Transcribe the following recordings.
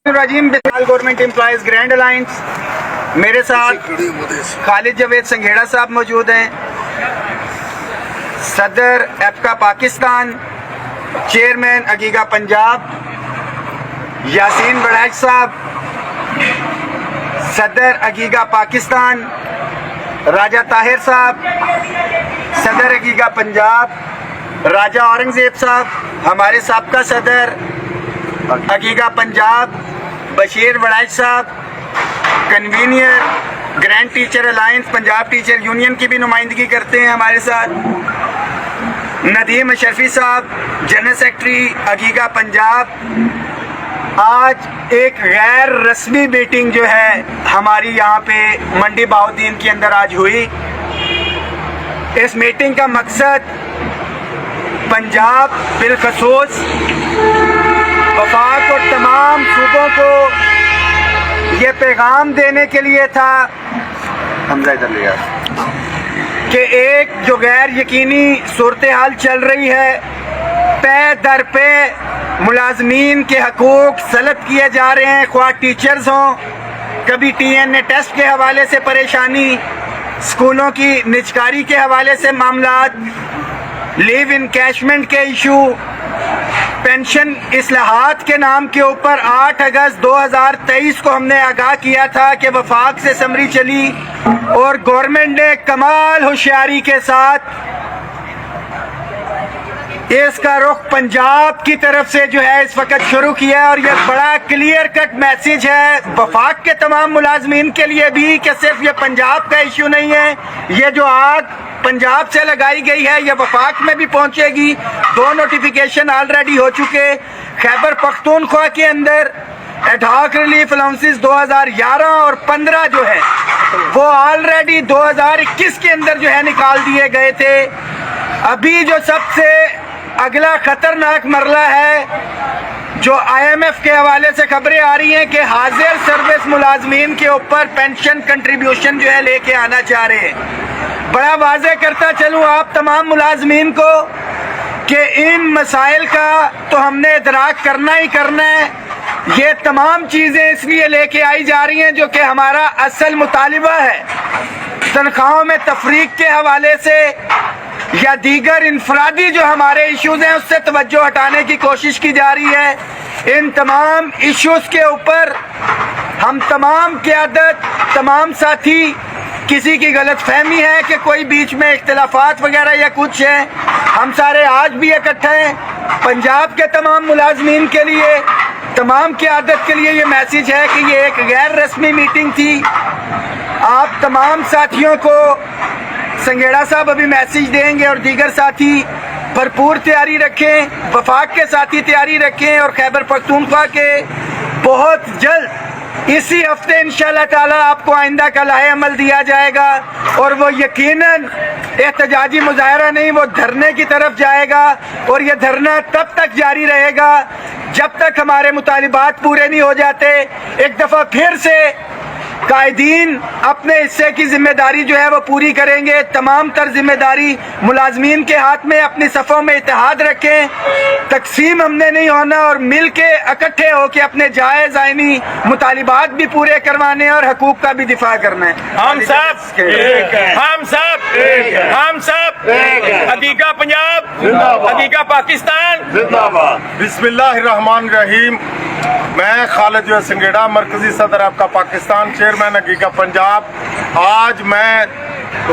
Rajim government employees grand alliance, मेरे साथ खालिद जवेद संघेड़ा साहब मौजूद हैं, सदर एपका पाकिस्तान, चेयरमैन अगीगा पंजाब यासीन बड़ैच साहब, सदर अगीगा पाकिस्तान राजा ताहिर साहब, सदर अगीगा पंजाब राजा औरंगजेब साहब, हमारे साबका सदर अगीगा पंजाब बशीर बड़ैच साहब, convener grand teacher alliance Punjab teacher union की भी नुमाइंदगी करते हैं हमारे साथ, नदीम अशरफी साहब जनरल सेक्रेटरी अगीगा पंजाब। आज एक गैर रस्मी मीटिंग जो है हमारी यहाँ पे मंडी बहाउद्दीन के अंदर आज हुई। इस मीटिंग का मकसद पंजाब बिलखसूस वफाक और तमाम सूबों को ये पैगाम देने के लिए था कि एक जो गैर यकीनी सूरत हाल चल रही है, पे दर पे मुलाजमीन के हकूक सलब किए जा रहे हैं, ख्वाह टीचर्स हों, कभी TNA टेस्ट के हवाले से परेशानी, स्कूलों की निजकारी के हवाले से मामलात, लीव इनकैशमेंट के इशू, पेंशन इस्लाहात के नाम के ऊपर 8 अगस्त 2023 को हमने आगाह किया था कि वफाक से समरी चली और गवर्नमेंट ने कमाल होशियारी के साथ इसका रुख पंजाब की तरफ से जो है इस वक्त शुरू किया है। और यह बड़ा क्लियर कट मैसेज है वफाक के तमाम मुलाजमीन के लिए भी कि सिर्फ ये पंजाब का इशू नहीं है, ये जो आग पंजाब से लगाई गई है ये वफाक में भी पहुंचेगी। 2 नोटिफिकेशन ऑलरेडी हो चुके। खैबर पख्तूनख्वा के अंदर एडहॉक रिलीफ अलाउंसेस 2011 और 15 जो है वो ऑलरेडी 2021 के अंदर जो है निकाल दिए गए थे। अभी जो सबसे अगला खतरनाक मरला है जो IMF के हवाले से खबरें आ रही हैं कि हाजिर सर्विस मुलाजमीन के ऊपर पेंशन कंट्रीब्यूशन जो है लेके आना चाह रहे हैं। बड़ा वाज़ेह करता चलूँ आप तमाम मुलाजमीन को कि इन मसाइल का तो हमने इदराक करना ही करना है। ये तमाम चीज़ें इसलिए लेके आई जा रही हैं जो कि हमारा असल मुतालिबा है। तनख्वाहों में तफरीक के हवाले से या दीगर इनफरादी जो हमारे इश्यूज हैं उससे तवज्जो हटाने की कोशिश की जा रही है। इन तमाम इश्यूज के ऊपर हम तमाम क़यादत, तमाम साथी, किसी की गलत फहमी है कि कोई बीच में इख्तिलाफात वगैरह या कुछ है, हम सारे आज भी इकट्ठे हैं। पंजाब के तमाम मुलाजमीन के लिए, तमाम क़यादत के लिए ये मैसेज है कि ये एक गैर रस्मी मीटिंग थी। आप तमाम साथियों को संघेड़ा साहब अभी मैसेज देंगे और दीगर साथी भरपूर तैयारी रखें, वफाक के साथी तैयारी रखें और खैबर पख्तूनख्वा के बहुत जल्द इसी हफ्ते इंशाअल्लाह ताला आपको आइंदा का लाहे अमल दिया जाएगा और वो यकीनन एहतजाजी मुजाहरा नहीं, वो धरने की तरफ जाएगा। और ये धरना तब तक जारी रहेगा जब तक हमारे मुतालिबात पूरे नहीं हो जाते। एक दफ़ा फिर से कायदीन अपने हिस्से की जिम्मेदारी जो है वो पूरी करेंगे। तमाम तर जिम्मेदारी मुलाजमीन के हाथ में, अपनी सफ़ों में इत्तेहाद रखें, तकसीम हमने नहीं होना और मिल के इकट्ठे होकर अपने जायज़ आइनी मुतालिबात भी पूरे करवाने और हकूक़ का भी दिफा करना है। हम सब अगीगा पंजाब, अगीगा पाकिस्तान जिंदाबाद। बिस्मिल्लाहिर्रहमानिर्रहीम। मैं खालिद जवेद संघेड़ा, मरकजी सदर आपका पाकिस्तान, चेयरमैन अगीगा पंजाब। आज मैं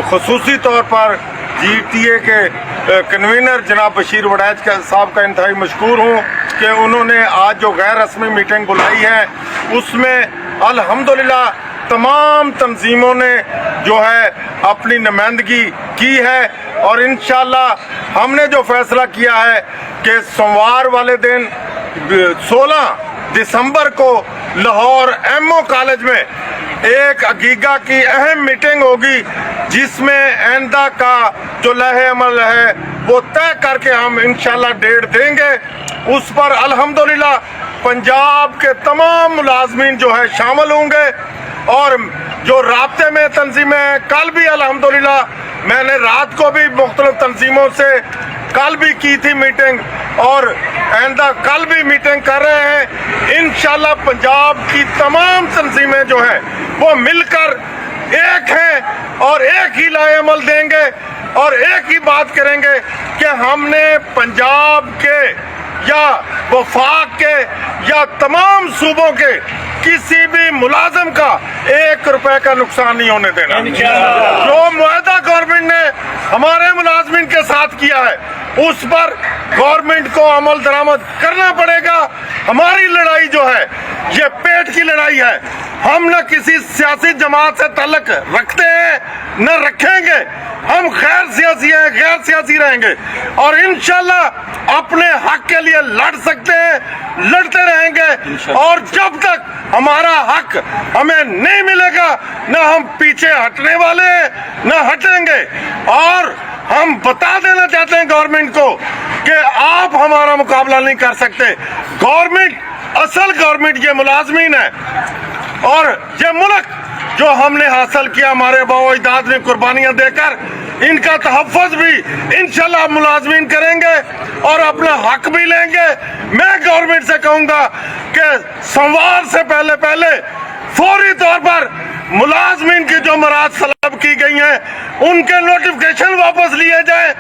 खुसूसी तौर पर GTA के कन्वीनर जनाब बशीर बड़ैच साहब का इंतहाई मशकूर हूँ कि उन्होंने आज जो गैर रस्मी मीटिंग बुलाई है उसमें अल्हम्दुलिल्लाह तमाम तंजीमों ने जो है अपनी नुमाइंदगी की है। और इंशाअल्लाह हमने जो फैसला किया है कि सोमवार वाले दिन 16 दिसंबर को लाहौर MO कॉलेज में एक अगीगा की अहम मीटिंग होगी जिसमें आइंदा का जो लहे अमल है वो तय करके हम इंशाअल्लाह डेट देंगे। उस पर अल्हम्दुलिल्लाह पंजाब के तमाम मुलाजमीन जो है शामिल होंगे और जो राब्ते में तंजीमें, कल भी अल्हम्दुलिल्लाह मैंने रात को भी मुख्तलिफ तंजीमों से कल भी की थी मीटिंग और आइंदा कल भी मीटिंग कर रहे हैं। इंशाल्लाह पंजाब की तमाम तंजीमें जो हैं वो मिलकर एक हैं और एक ही लाए अमल देंगे और एक ही बात करेंगे कि हमने पंजाब के या वफाक के या तमाम सूबों के किसी भी मुलाजिम का 1 रुपए का नुकसान नहीं होने देना। जो मुआहदा गवर्नमेंट ने हमारे मुलाजमिन के साथ किया है उस पर गवर्नमेंट को अमल दरामद करना पड़ेगा। हमारी लड़ाई जो है ये पेट की लड़ाई है। हम न किसी सियासी जमात से ताल्लुक रखते हैं न रखेंगे। हम गैर सियासी हैं, गैर सियासी रहेंगे और इंशाल्लाह अपने हक के लिए लड़ सकते हैं, लड़ते रहेंगे और जब तक हमारा हक हमें नहीं मिलेगा न हम पीछे हटने वाले हैं न हटेंगे। और हम बता देना चाहते हैं गवर्नमेंट को कि आप हमारा मुकाबला नहीं कर सकते। गवर्नमेंट, असल गवर्नमेंट ये मुलाजमीन है और ये मुल्क जो हमने हासिल किया हमारे बाओ अजदाद ने कुर्बानियां देकर, इनका तहफ़्फ़ुज़ भी इंशाल्लाह मुलाजमीन करेंगे और अपना हक भी लेंगे। मैं गवर्नमेंट से कहूँगा कि सोमवार से पहले फौरी तौर पर मुलाजमीन की जो मराद तलब की गई हैं उनके नोटिफिकेशन वापस लिए जाए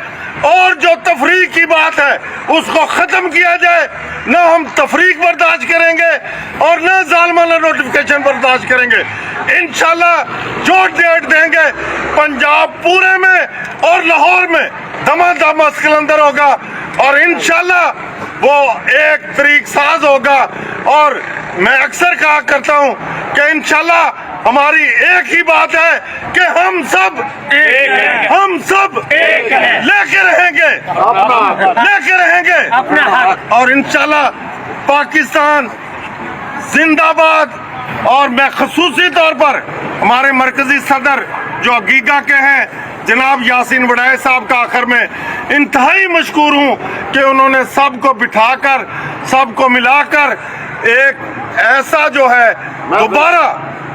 और जो तफरीक की बात है उसको ख़त्म किया जाए। न हम तफरीक बर्दाश्त करेंगे और न जालमाना नोटिफिकेशन बर्दाश्त करेंगे। इंशाल्लाह जो डेट देंगे पंजाब पूरे में और लाहौर में दमादम अस्कलंदर होगा और इंशाल्लाह वो एक तरीक साज होगा। और मैं अक्सर कहा करता हूँ कि इंशाल्लाह हमारी एक ही बात है कि हम सब एक लेके रहेंगे अपना हक। और इंशाल्लाह पाकिस्तान जिंदाबाद। और मैं खसूसी तौर पर हमारे मरकजी सदर जो गीगा के हैं जनाब यासीन वड़ाई साहब का आखिर में इंतहाई मशकूर हूँ कि उन्होंने सबको बिठाकर सबको मिलाकर एक ऐसा जो है दोबारा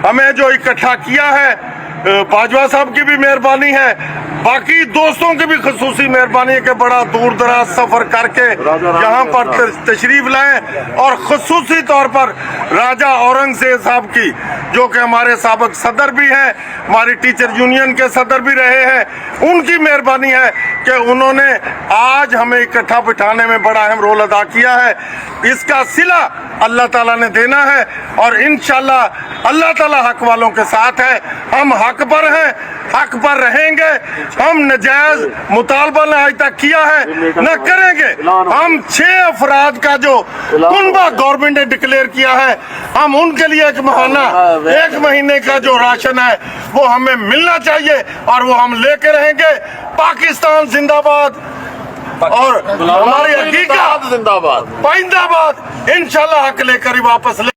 हमें जो इकट्ठा किया है। बाजवा साहब की भी मेहरबानी है, बाकी दोस्तों की भी खसूसी मेहरबानी है कि बड़ा दूर दराज सफर करके यहाँ पर तशरीफ लाए और खसूसी तौर पर राजा औरंगजेब साहब की जो कि हमारे साबिक सदर भी हैं, हमारी टीचर यूनियन के सदर भी रहे हैं, उनकी मेहरबानी है कि उन्होंने आज हमें इकट्ठा बिठाने में बड़ा अहम रोल अदा किया है। इसका सिला अल्लाह ताला ने देना है और इंशाल्लाह अल्लाह ताला हक वालों के साथ है। हम हक पर हैं, हक पर रहेंगे। हम नजायज मुतालबा न आज तक किया है न करेंगे। हम 6 अफराद का जो कुनबा गवर्नमेंट ने डिक्लेयर किया है हम उनके लिए एक महीने का जो राशन है वो हमें मिलना चाहिए और वो हम लेके रहेंगे। पाकिस्तान जिंदाबाद और हमारी हकीकत जिंदाबाद, पाइंदाबाद। इंशाल्लाह हक लेकर ही वापस ले